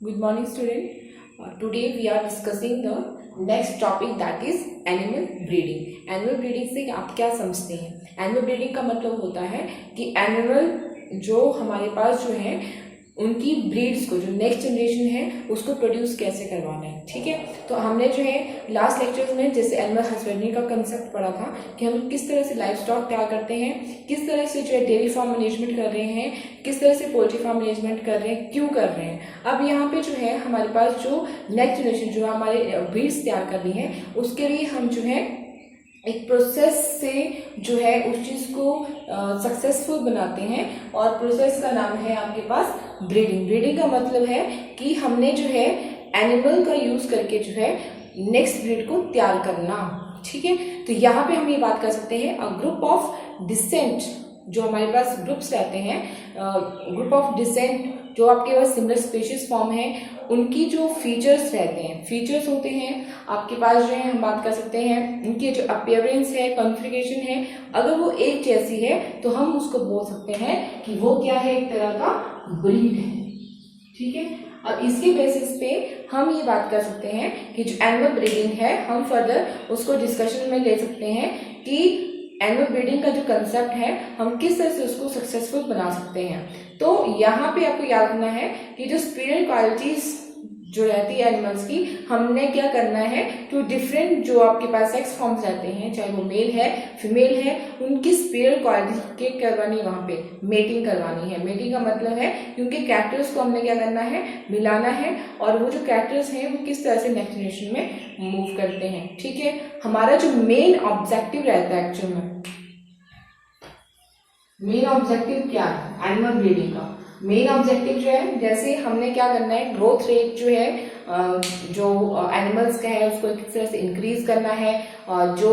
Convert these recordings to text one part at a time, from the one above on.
Good morning, student. Today we are discussing the next topic, that is animal breeding. Animal breeding से आप क्या समझते हैं? Animal breeding का मतलब होता है कि एनिमल जो हमारे पास जो है उनकी ब्रीड्स को, जो नेक्स्ट जनरेशन है उसको प्रोड्यूस कैसे करवाना है। ठीक है, तो हमने जो है लास्ट लेक्चर्स में जैसे एनिमल हस्बेंड्री का कंसेप्ट पढ़ा था कि हम किस तरह से लाइफ स्टॉक तैयार करते हैं, किस तरह से जो है डेयरी फार्म मैनेजमेंट कर रहे हैं, किस तरह से पोल्ट्री फार्म मैनेजमेंट कर रहे हैं, क्यों कर रहे हैं। अब यहाँ पे जो है हमारे पास जो नेक्स्ट जनरेशन जो हमारे ब्रीड्स तैयार करनी है उसके लिए हम जो है एक प्रोसेस से जो है उस चीज़ को सक्सेसफुल बनाते हैं, और प्रोसेस का नाम है आपके पास ब्रीडिंग। ब्रीडिंग का मतलब है कि हमने जो है एनिमल का यूज़ करके जो है नेक्स्ट ब्रीड को तैयार करना। ठीक है, तो यहाँ पे हम ये बात कर सकते हैं अ ग्रुप ऑफ डिसेंट, जो हमारे पास ग्रुप्स रहते हैं, ग्रुप ऑफ डिसेंट जो आपके पास सिमिलर स्पीशीज फॉर्म है, उनकी जो फीचर्स रहते हैं, फीचर्स होते हैं आपके पास जो है, हम बात कर सकते हैं उनकी जो अपीयरेंस है, कॉन्फ़िगरेशन है, अगर वो एक जैसी है तो हम उसको बोल सकते हैं कि वो क्या है, एक तरह का ब्रीड है। ठीक है, अब इसके बेसिस पे हम ये बात कर सकते हैं कि जो एनिमल ब्रीडिंग है हम फर्दर उसको डिस्कशन में ले सकते हैं कि एनिमल ब्रीडिंग का जो कंसेप्ट है हम किस तरह से उसको सक्सेसफुल बना सकते हैं। तो यहाँ पे आपको याद रखना है कि जो सुपीरियर क्वालिटीज जो रहती है एनिमल्स की, हमने क्या करना है कि डिफरेंट जो आपके पास सेक्स फॉर्म्स रहते हैं, चाहे वो मेल है फीमेल है, उनकी सुपीरियर क्वालिटी के करवानी, वहाँ पे मेटिंग करवानी है। मेटिंग का मतलब है कि उनके कैरेक्टर्स को हमने क्या करना है, मिलाना है, और वो जो कैरेक्टर्स हैं वो किस तरह से नेक्स्ट जनरेशन में मूव करते हैं। ठीक है, हमारा जो मेन ऑब्जेक्टिव रहता है, एक्चुअल में मेन ऑब्जेक्टिव क्या है एनिमल ब्रीडिंग का, मेन ऑब्जेक्टिव जो है, जैसे हमने क्या करना है, ग्रोथ रेट जो है जो एनिमल्स का है उसको किस तरह से इंक्रीज करना है, जो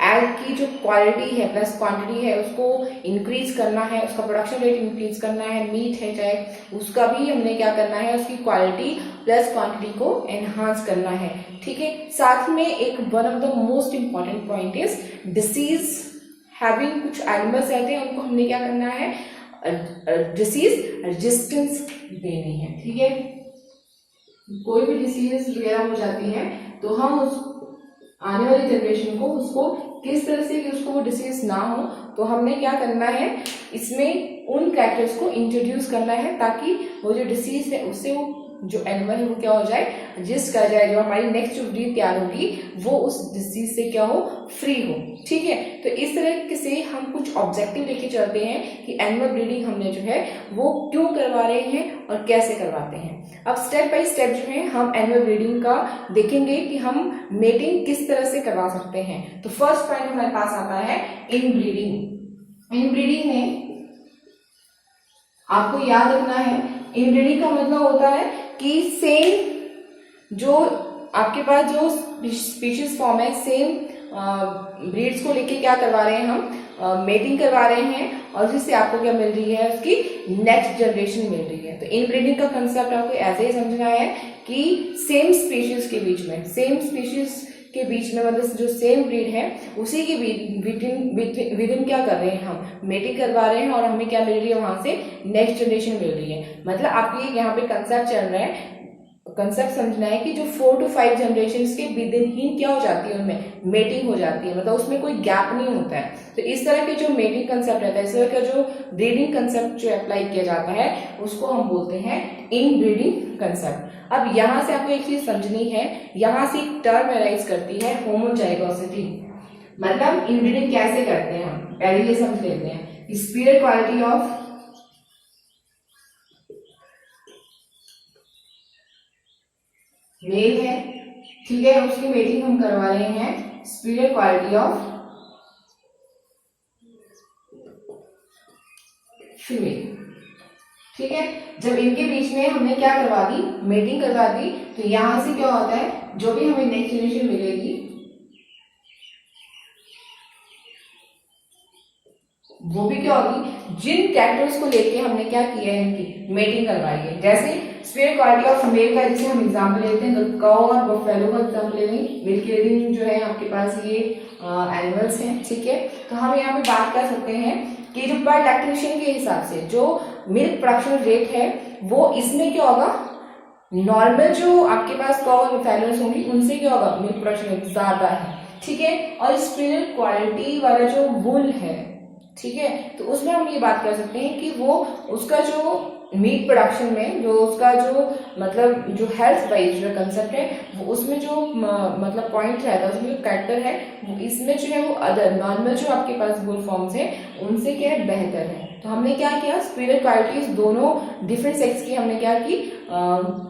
एग की जो क्वालिटी है प्लस क्वांटिटी है उसको इंक्रीज करना है, उसका प्रोडक्शन रेट इंक्रीज करना है, मीट है चाहे उसका भी हमने क्या करना है, उसकी क्वालिटी प्लस क्वांटिटी को एनहांस करना है। ठीक है, साथ में एक one of the most important point is disease having, कुछ एनिमल्स रहते हैं उनको हमने क्या करना है, डिसीज रेजिस्टेंस देनी है। ठीक है, कोई भी डिसीज वगैरह हो जाती है तो हम उस आने वाली जनरेशन को उसको किस तरह से कि उसको वो डिसीज ना हो, तो हमने क्या करना है, इसमें उन कैरेक्टर्स को इंट्रोड्यूस करना है ताकि वो जो डिसीज है उससे वो जो एनिमल है वो क्या हो जाए, रजिस्ट कर जाए, जो हमारी नेक्स्ट जो ब्रीड तैयार होगी वो उस डिसीज से क्या हो, फ्री हो। ठीक है, तो इस तरह से हम कुछ ऑब्जेक्टिव लेके चलते हैं कि एनिमल ब्रीडिंग हमने जो है वो क्यों करवा रहे हैं और कैसे करवाते हैं। अब स्टेप बाय स्टेप जो है हम एनिमल ब्रीडिंग का देखेंगे कि हम मेटिंग किस तरह से करवा सकते हैं। तो फर्स्ट पॉइंट हमारे पास आता है इन ब्रीडिंग। इन ब्रीडिंग में आपको याद रखना है, इन ब्रीडिंग का मतलब होता है कि सेम जो आपके पास जो स्पीशीज फॉर्म है, सेम ब्रीड्स को लेके क्या करवा रहे हैं, हम मेटिंग करवा रहे हैं, और जिससे आपको क्या मिल रही है, उसकी नेक्स्ट जनरेशन मिल रही है। तो इन ब्रीडिंग का कंसेप्ट आपको ऐसे ही समझना है कि सेम स्पीशीज के बीच में, सेम स्पीशीज के बीच में, मतलब जो सेम ब्रीड है उसी के विदिन क्या कर रहे हैं, हम मेटिंग करवा रहे हैं, और हमें क्या मिल रही है, वहां से नेक्स्ट जनरेशन मिल रही है। मतलब आपको ये यहाँ पे कंसेप्ट चल रहा है, कंसेप्ट समझना है कि जो 4 to 5 जनरेशन के विदिन ही क्या हो जाती है, उनमें मेटिंग हो जाती है, मतलब उसमें कोई गैप नहीं होता है। तो इस तरह के जो मेटिंग कंसेप्ट रहता है, इस तरह का जो ब्रीडिंग कंसेप्ट जो अप्लाई किया जाता है उसको हम बोलते हैं इन ब्रीडिंग कंसेप्ट। अब यहाँ से आपको एक चीज समझनी है, यहाँ से एक टर्म अराइज करती है होमोजाइगोसिटी। मतलब इन ब्रीडिंग कैसे करते हैं, हम पहले ये समझ लेते हैं। सुपीरियर क्वालिटी ऑफ मेल है, ठीक है, उसकी मेटिंग हम करवा रहे हैं सुपीरियर क्वालिटी ऑफ फीमेल। ठीक है, जब इनके बीच में हमने क्या करवा दी, मेटिंग करवा दी, तो यहां से क्या होता है, जो भी हमें नेक्स्ट जनरेशन मिलेगी वो भी क्या होगी, जिन कैरेक्टर्स को लेके हमने क्या किया है, इनकी मेटिंग करवाई है। जैसे सुपीरियर क्वालिटी ऑफ फीमेल का जैसे हम एग्जाम्पल लेते हैं, काऊ और बफेलो का एग्जाम्पल ले लेंगे। मिल्क रीडिंग जो है आपके पास ये एनिमल्स हैं। ठीक है, तो हम यहाँ पे बात कर सकते हैं कि जो पर लैक्टेशन के हिसाब से जो मिल्क प्रोडक्शन रेट है वो इसमें क्या होगा, नॉर्मल जो आपके पास कॉ और फैलोस होंगी उनसे क्या होगा, मिल्क प्रोडक्शन ज्यादा है, ठीक है। और स्पिरिट क्वालिटी वाला जो वुल है, ठीक है, तो उसमें हम ये बात कर सकते हैं कि वो उसका जो मीट प्रोडक्शन में जो उसका जो मतलब जो हेल्थ वाइज जो कंसेप्ट है वो उसमें जो मतलब पॉइंट रहता है, उसमें जो कैरेक्टर है वो इसमें जो है वो अदर नॉर्मल जो आपके पास वुल फॉर्म्स है उनसे क्या है, बेहतर है। तो हमने क्या किया, स्पिरिट क्वालिटीज दोनों डिफरेंट सेक्स की हमने क्या की,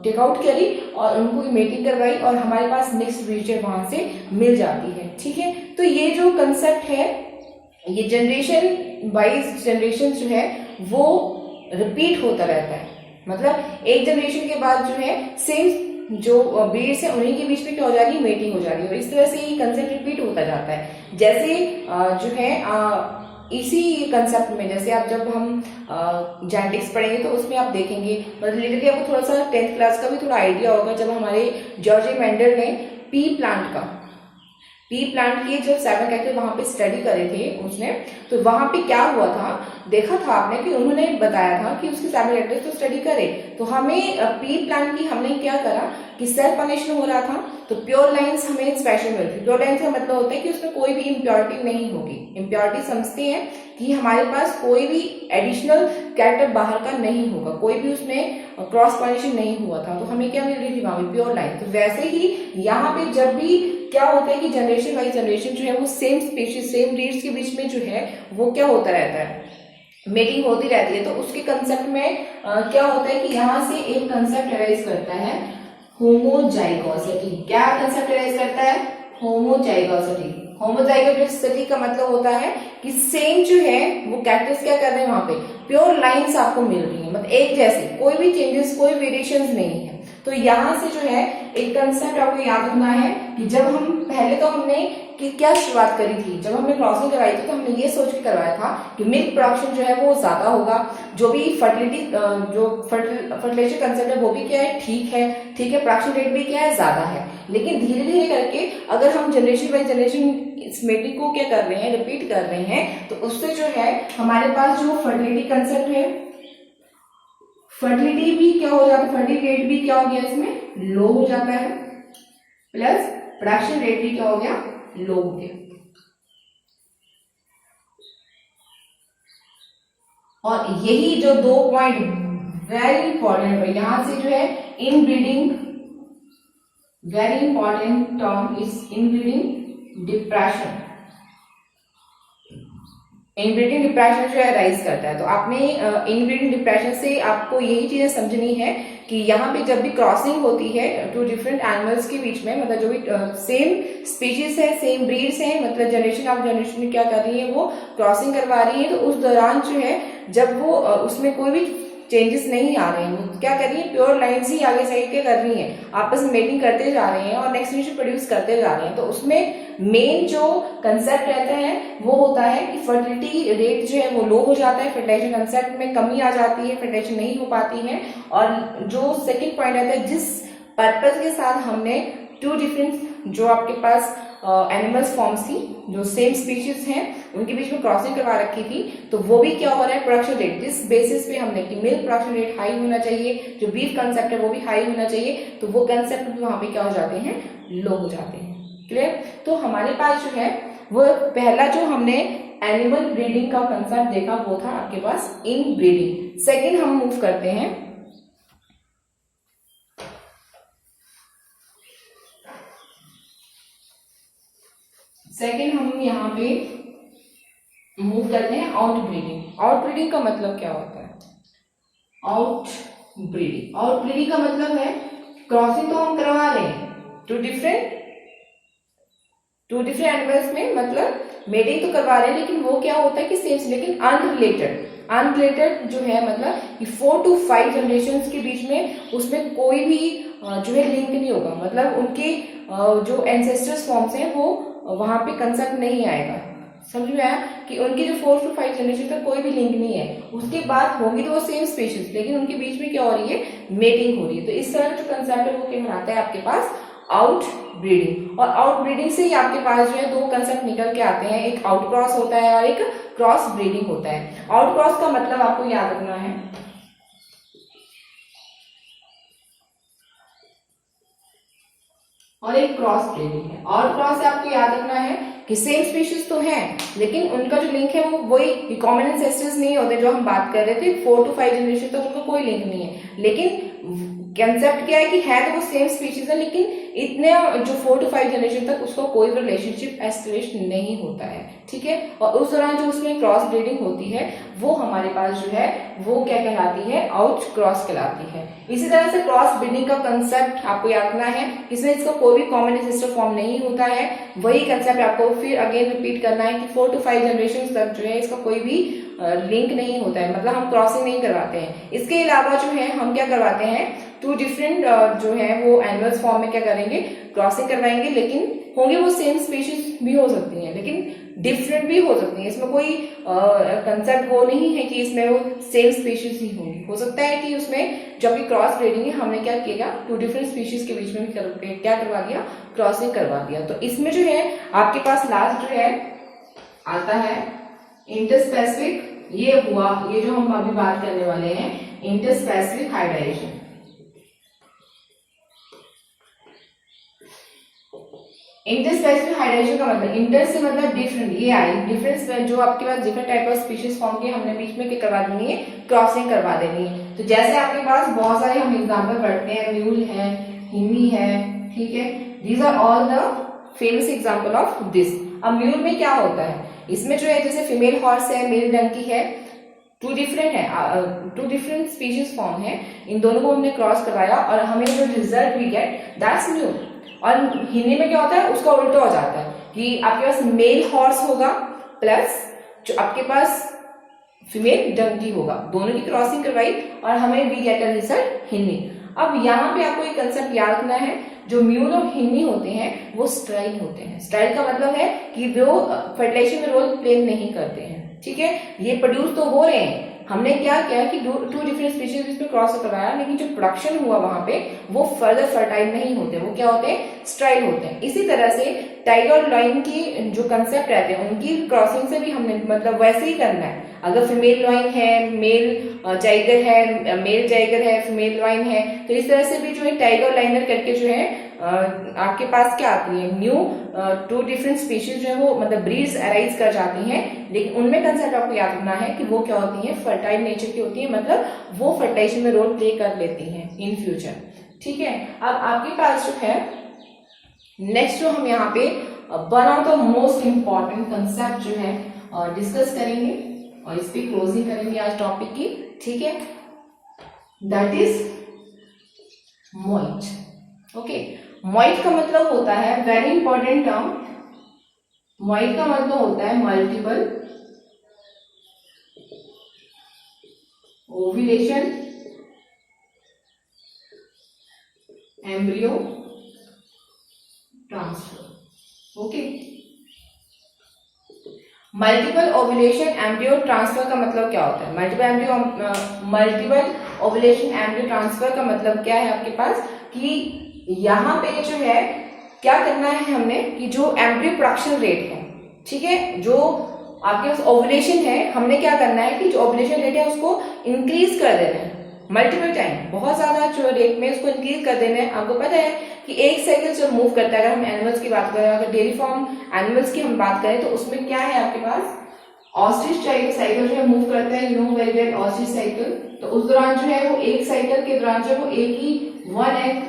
टेक आउट करी और उनको मेटिंग करवाई और हमारे पास नेक्स्ट ब्रीड वहां से मिल जाती है, ठीक है। तो ये जो कंसेप्ट है ये जनरेशन वाइज जनरेशन जो है वो रिपीट होता रहता है, मतलब एक जनरेशन के बाद जो है सेम जो ब्रीड्स है उन्हीं के बीच में क्या हो जा रही है, मेटिंग हो जा रही है और इस तरह से ये कंसेप्ट रिपीट होता जाता है। जैसे जो है इसी कंसेप्ट में जैसे आप जब हम जेनेटिक्स पढ़ेंगे तो उसमें आप देखेंगे, मतलब लिटरली आपको थोड़ा सा 10th क्लास का भी थोड़ा आइडिया होगा, जब हमारे जॉर्ज मेंडल ने पी प्लांट की जब 7 कैरेक्टर वहां पे स्टडी करे थे उसने, तो वहां पे क्या हुआ था, देखा था आपने कि उन्होंने बताया था कि उसके 7 कैरेक्टर्स तो स्टडी करे, तो हमें पी प्लांट की हमने क्या करा कि सेल्फ पनिशन हो रहा था, तो प्योर लाइन्स हमें स्पेशल मिलती। प्योर लाइन्स का मतलब होता है कि उसमें कोई भी इम्प्योरिटी नहीं होगी। इम्प्योरिटी समझते हैं कि हमारे पास कोई भी एडिशनल कैरेक्टर बाहर का नहीं होगा, कोई भी उसमें क्रॉस पॉलिनेशन नहीं हुआ था, तो हमें क्या मिल रही थी वहां पे, प्योर लाइन। तो वैसे ही यहाँ पे जब भी क्या होता है कि जनरेशन बाई जनरेशन जो है वो सेम स्पीशीज सेम ब्रीड्स के बीच में जो है वो क्या होता रहता है, मेटिंग होती रहती है। तो उसके कंसेप्ट में क्या होता है कि यहाँ से एक कंसेप्ट अराइज करता है, होमोजाइगोसिटी। क्या कंसेप्ट अराइज करता है, होमोजाइगोसिटी। होमोजाइगोसिटी का मतलब होता है कि सेम जो है वो कैरेक्टर्स क्या कर रहे हैं वहां पे, प्योर लाइंस आपको मिल रही है, मतलब एक जैसे, कोई भी चेंजेस कोई वेरिएशंस नहीं है। तो यहाँ से जो है एक कंसेप्ट आपको याद रखना है कि जब हम पहले तो हमने कि क्या शुरुआत करी थी, जब हमने क्रॉसिंग करवाई थी तो हमने ये सोच के करवाया था कि मिल्क प्रोडक्शन जो है वो ज्यादा होगा, जो भी फर्टिलिटी जो फर्टिलाइजेशन कंसेप्ट है वो भी क्या है, ठीक है, ठीक है, प्रोडक्शन रेट भी क्या है, ज्यादा है। लेकिन धीरे धीरे करके अगर हम जनरेशन बाई जनरेशन इस मेट्रिक को क्या कर रहे हैं, रिपीट कर रहे हैं, तो उससे जो है हमारे पास जो फर्टिलिटी कंसेप्ट है, फर्टिलिटी भी क्या हो जाता है, फर्टिलिटी रेट भी क्या हो गया इसमें, लो हो जाता है, प्लस प्रोडक्शन रेट भी क्या हो गया, लो हो गया। और यही जो 2 पॉइंट वेरी इंपॉर्टेंट है, यहां से जो है inbreeding, very important term is inbreeding depression. Inbreeding depression जो है राइज करता है। तो आपने इनब्रीडिंग डिप्रेशन से आपको यही चीजें समझनी है कि यहाँ पे जब भी क्रॉसिंग होती है टू डिफरेंट एनिमल्स के बीच में, मतलब जो भी सेम स्पीशीज है, सेम ब्रीड्स है, मतलब जनरेशन ऑफ जनरेशन में क्या कर रही है, वो क्रॉसिंग करवा रही है, तो उस दौरान जो है जब वो उसमें कोई भी चेंजेस नहीं आ रहे हैं, वो क्या कर रही है, प्योर लाइन्स ही आगे साइड के कर रही हैं, आपस में मेटिंग करते जा रहे हैं और नेक्स्ट जनरेशन प्रोड्यूस करते जा रहे हैं। तो उसमें मेन जो कंसेप्ट रहता है वो होता है कि फर्टिलिटी रेट जो है वो लो हो जाता है, फर्टिलाइजेशन कंसेप्ट में कमी आ जाती है, फर्टिलाइजेशन नहीं हो पाती है। और जो सेकंड पॉइंट रहता है, जिस पर्पज के साथ हमने 2 डिफरेंट जो आपके पास एनिमल्स फॉर्म्स थी, जो सेम स्पीशीज हैं, उनके बीच में क्रॉसिंग करवा रखी थी, तो वो भी क्या हो रहा है, प्रोडक्शन रेट, जिस बेसिस पे हमने कि मिल्क प्रोडक्शन रेट हाई होना चाहिए, जो बीफ कंसेप्ट है वो भी हाई होना चाहिए, तो वो कंसेप्ट भी वहां पे क्या हो जाते हैं, लो हो जाते हैं। क्लियर। तो हमारे पास जो है वो पहला जो हमने एनिमल ब्रीडिंग का कंसेप्ट देखा वो था आपके पास इन ब्रीडिंग। सेकेंड हम मूव करते हैं हम यहाँ पे मूव करते हैं आउट ब्रीडिंग। आउट ब्रीडिंग का मतलब क्या होता है, आउट ब्रीडिंग का मतलब है क्रॉसिंग तो हम करवा रहे हैं टू डिफरेंट एनिमल्स में, मतलब मेटिंग तो करवा रहे हैं, लेकिन वो क्या होता है कि सेम, लेकिन अनरिलेटेड जो है, मतलब कि 4 to 5 जनरेशन के बीच में उसमें कोई भी जो है लिंक नहीं होगा, मतलब उनके जो एंसेस्टर्स फॉर्म्स हैं वो वहां पे कंसेप्ट नहीं आएगा। समझ में आया कि उनकी जो 4 to 5 जनरेशन तक कोई भी लिंक नहीं है, उसके बाद होगी तो वो सेम स्पीशीज, लेकिन उनके बीच में क्या हो रही है, मेटिंग हो रही है। तो इस तरह का जो कंसेप्ट है वो कहलाता है आपके पास आउट ब्रीडिंग। और आउट ब्रीडिंग से ही आपके पास जो है 2 कंसेप्ट निकल के आते हैं, एक आउट क्रॉस होता है और एक क्रॉस ब्रीडिंग होता है। आउट क्रॉस का मतलब आपको याद रखना है, और एक क्रॉस ब्रीडिंग है। और क्रॉस से आपको याद रखना है कि सेम स्पीशीज तो है, लेकिन उनका जो लिंक है वो वही कॉमन एंसेस्टर्स नहीं होते जो हम बात कर रहे थे, 4 to 5 जनरेशन तक उनका कोई लिंक नहीं है। लेकिन कंसेप्ट क्या है कि है तो वो सेम स्पीशीज है, लेकिन इतने जो 4 to 5 जनरेशन तक उसका कोई भी रिलेशनशिप एस्टेब्लिश नहीं होता है, ठीक है। और उस दौरान जो उसमें क्रॉस ब्रीडिंग होती है वो हमारे पास जो है वो क्या कहलाती है, आउट क्रॉस कहलाती है। इसी तरह से क्रॉस ब्रीडिंग का कंसेप्ट आपको याद रखना है, इसमें इसका कोई भी कॉमन एंसेस्टर फॉर्म नहीं होता है। वही कंसेप्ट आपको फिर अगेन रिपीट करना है कि 4 to 5 जनरेशन तक जो है इसका कोई भी लिंक नहीं होता है, मतलब हम क्रॉसिंग नहीं करवाते हैं। इसके अलावा जो है हम क्या करवाते हैं, 2 डिफरेंट जो है वो एनिमल्स फॉर्म में क्या करेंगे, क्रॉसिंग करवाएंगे, लेकिन होंगे वो सेम स्पीशीज भी हो सकती हैं, लेकिन डिफरेंट भी हो सकती है। इसमें कोई कंसेप्ट वो नहीं है कि इसमें वो सेम स्पीशीज ही होंगी। हो सकता है कि उसमें जब भी क्रॉस ब्रीडिंग है हमने क्या किया, 2 डिफरेंट स्पीशीज के बीच में क्या करवा दिया, क्रॉसिंग करवा दिया। तो इसमें जो है आपके पास लास्ट जो है आता है इंटरस्पेसिफिक, ये हुआ, ये जो हम अभी बात करने वाले हैं इंटरस्पेसिफिक हाइब्रिडाइजेशन। इंटरस्पेसिफिक हाइब्रिडाइजेशन का मतलब, इंटर से मतलब डिफरेंट, ये आई डिफरेंस जो आपके पास different type of species form के हमने बीच में क्या करवा देनी है, क्रॉसिंग करवा देनी है। तो जैसे आपके पास बहुत सारे हम एग्जांपल पढ़ते हैं, म्यूल है, हिमी है, ठीक है, these are all the famous example of this. अब म्यूल में क्या होता है, इसमें जो है जैसे फीमेल हॉर्स है, मेल डंकी है, 2 डिफरेंट स्पीशीज फॉर्म है, इन दोनों को हमने क्रॉस करवाया और हमें जो result we get that's mule. और हिंदी में क्या होता है, उसका उल्टा हो जाता है कि आपके पास मेल हॉर्स होगा प्लस जो आपके पास फीमेल डंकी होगा, दोनों की क्रॉसिंग करवाई और हमें we get a result hinny. अब यहाँ पे आपको एक कंसेप्ट याद रखना है, जो म्यूल और हिन्नी होते हैं वो स्टाइल होते हैं। स्टाइल का मतलब है कि वो फर्टिलाइजेशन में रोल प्ले नहीं करते हैं, ठीक है। ये प्रोड्यूस तो हो रहे हैं, हमने क्या किया कि 2 डिफरेंट स्पीशीज इसमें क्रॉस करवाया, लेकिन जो प्रोडक्शन हुआ वहां पे वो फर्दर फर्टाइल नहीं होते, वो क्या होते हैं, स्टाइल होते हैं। इसी तरह से टाइगर और लॉइन की जो कंसेप्ट रहते हैं उनकी क्रॉसिंग से भी हमने मतलब वैसे ही करना है। अगर फीमेल लॉइन है, मेल टाइगर है, मेल टाइगर है, फीमेल लॉइन है, तो इस तरह से भी जो है टाइगर लाइनर करके जो है आपके पास क्या आती है, न्यू 2 डिफरेंट स्पीशीज जो है वो मतलब ब्रीड्स अराइज कर जाती हैं, लेकिन उनमें कंसेप्ट आपको याद रखना है कि वो क्या होती है, फर्टाइल नेचर की होती है, मतलब वो फर्टिलाइजेशन में रोल प्ले कर लेती हैं इन फ्यूचर, ठीक है। अब आपके पास जो है नेक्स्ट जो हम यहाँ पे one of the most important concept जो है डिस्कस करेंगे और इस पे क्लोजिंग करेंगे आज टॉपिक की, ठीक है, दैट इज मॉइट। ओके, मॉइट का मतलब होता है, वेरी इंपॉर्टेंट टर्म, मॉइट का मतलब होता है multiple ovulation embryo transfer. Okay, multiple ovulation embryo transfer का मतलब क्या होता है, मल्टीपल ओव्यूलेशन एम्ब्रियो ट्रांसफर का मतलब क्या है आपके पास कि यहाँ पे जो है क्या करना है हमने कि जो एम्ब्रियो प्रोडक्शन रेट है, ठीक है, जो आपके पास ओव्यूलेशन है, हमने क्या करना है कि जो ओव्यूलेशन रेट है उसको इंक्रीज कर देना है मल्टीपल टाइम, बहुत ज्यादा जो रेट में उसको इंक्रीज कर देना है। आपको पता है कि एक साइकिल जब मूव करता है, अगर हम एनिमल्स की बात करें, अगर डेयरी फार्म एनिमल्स की हम बात करें तो उसमें क्या है आपके पास ऑस्ट्रिच साइकिल जो है मूव करता है, you know very well ostrich cycle. तो उस दौरान जो है वो एक साइकिल के दौरान जो है वो एक ही 1 एग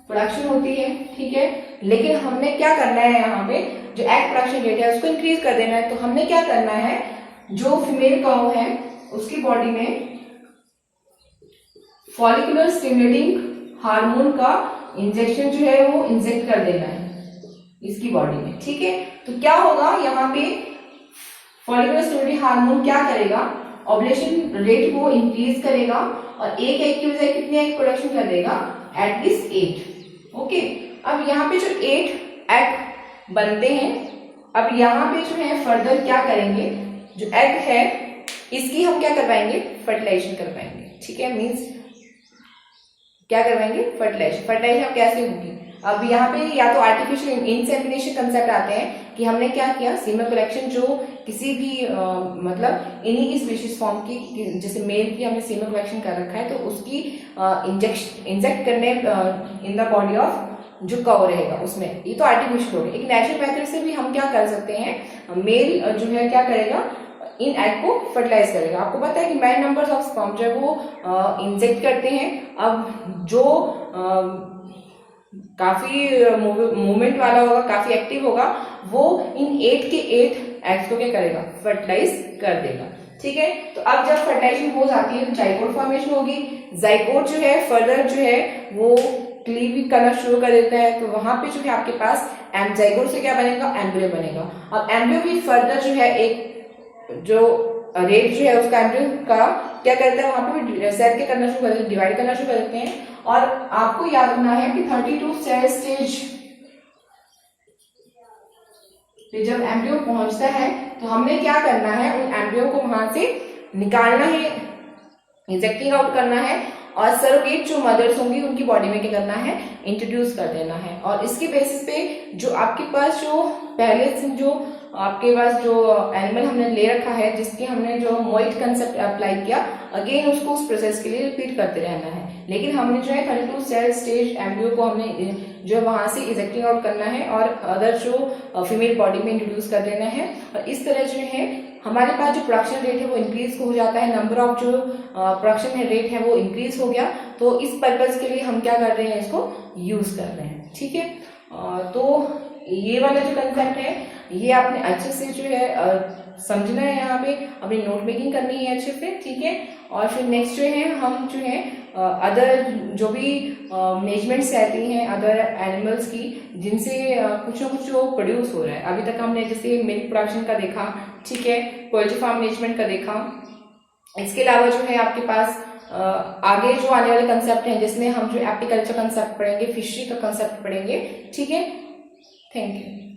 प्रोडक्शन होती है, ठीक है, लेकिन हमने क्या करना है यहाँ पे जो एग प्रोडक्शन रेट है उसको इंक्रीज कर देना है। तो हमने क्या करना है, जो फीमेल काऊ है उसकी बॉडी में फॉलिकुलर स्टिमुलेटिंग हार्मोन का इंजेक्शन जो है वो इंजेक्ट कर देना है इसकी बॉडी में, ठीक है। तो क्या होगा यहाँ पे फॉलिकुलर स्टिमुलेटिंग हार्मोन क्या करेगा, ओव्यूलेशन रेट को इंक्रीज करेगा और एक एग की बजाय कितने एग प्रोडक्शन कर देगा, एटलीस्ट 8। ओके, अब यहाँ पे जो 8 एग बनते हैं, अब यहाँ पे जो है फर्दर क्या करेंगे, जो एग है इसकी हम क्या करवाएंगे, फर्टिलाइजेशन करवाएंगे, ठीक है, मीन्स क्या करवाएंगे, फर्टिलाइजेशन कैसे होगी। अब यहाँ पे या तो आर्टिफिशियल इंसेमिनेशन कंसेप्ट आते हैं कि हमने क्या किया, सीमेन कलेक्शन जो किसी भी मतलब इन्हीं की स्पीशीज फॉर्म की, जैसे मेल की हमने सीमेन कलेक्शन कर रखा है तो उसकी इंजेक्ट करने इन द बॉडी ऑफ जो कव रहेगा उसमें, ये तो आर्टिफिशियल हो गया। एक नेचुरल मेथड से भी हम क्या कर सकते हैं, मेल जो है क्या करेगा, इन एग को फर्टिलाइज करेगा। आपको पता है कि मैन नंबर्स ऑफ स्पर्म जो है वो इंजेक्ट करते हैं। अब जो काफी मूवमेंट वाला होगा, काफी एक्टिव होगा, वो इन 8 के 8 एग्स को क्या करेगा, फर्टिलाइज कर देगा। ठीक है, तो अब जब फर्टिलाइजेशन हो जाती है तो जाइगोट फॉर्मेशन होगी। जाइगोट जो है फर्दर जो है वो क्लीव करना शुरू कर देता है, तो वहां पे जो है आपके पास जाइगोट से क्या बनेगा, एम्ब्रियो बनेगा। अब एम्ब्रियो भी फर्दर जो है एक जो रेट जो है उसका एम्ब्रियो का क्या करता है, वहां पे भी सेल के करना शुरू कर देते हैं, डिवाइड करना शुरू कर देते हैं। और आपको याद रखना है कि 32 सेल स्टेज पे जब एम्ब्रियो पहुंचता है तो हमने क्या करना है, उन एम्ब्रियो को वहां से निकालना है, इंजेक्टिंग आउट करना है, और सरोगेट जो मदर्स होंगी उनकी बॉडी में क्या करना है, इंट्रोड्यूस कर देना है। और इसके बेसिस पे जो आपके पास जो पहले से जो आपके पास जो एनिमल हमने ले रखा है, जिसके हमने जो मोइट कंसेप्ट अप्लाई किया, अगेन उसको उस प्रोसेस के लिए रिपीट करते रहना है। लेकिन हमने जो है 32 सेल स्टेज एम्ब्रियो को हमने जो वहां से इजेक्टिंग आउट करना है और अदर जो फीमेल बॉडी में इंट्रोड्यूस कर देना है। और इस तरह जो है हमारे पास जो प्रोडक्शन रेट है वो इंक्रीज हो जाता है, नंबर ऑफ जो प्रोडक्शन रेट है वो इंक्रीज हो गया। तो इस पर्पज के लिए हम क्या कर रहे हैं, इसको यूज कर रहे हैं। ठीक है, तो ये वाला जो कंसेप्ट है ये आपने अच्छे से जो है समझना है, यहाँ पे अपनी नोट मेकिंग करनी है अच्छे से। ठीक है, और फिर नेक्स्ट जो है हम जो है अदर जो भी मैनेजमेंट्स रहती हैं अदर एनिमल्स की, जिनसे कुछ ना कुछ जो प्रोड्यूस हो रहा है। अभी तक हमने जैसे मिल्क प्रोडक्शन का देखा, ठीक है, पोल्ट्री फार्म मैनेजमेंट का देखा। इसके अलावा जो है आपके पास आगे जो आने वाले कंसेप्ट हैं जिसमें हम जो एपिकल्चर कंसेप्ट पढ़ेंगे, फिशरी का कंसेप्ट पढ़ेंगे। ठीक है, थैंक यू।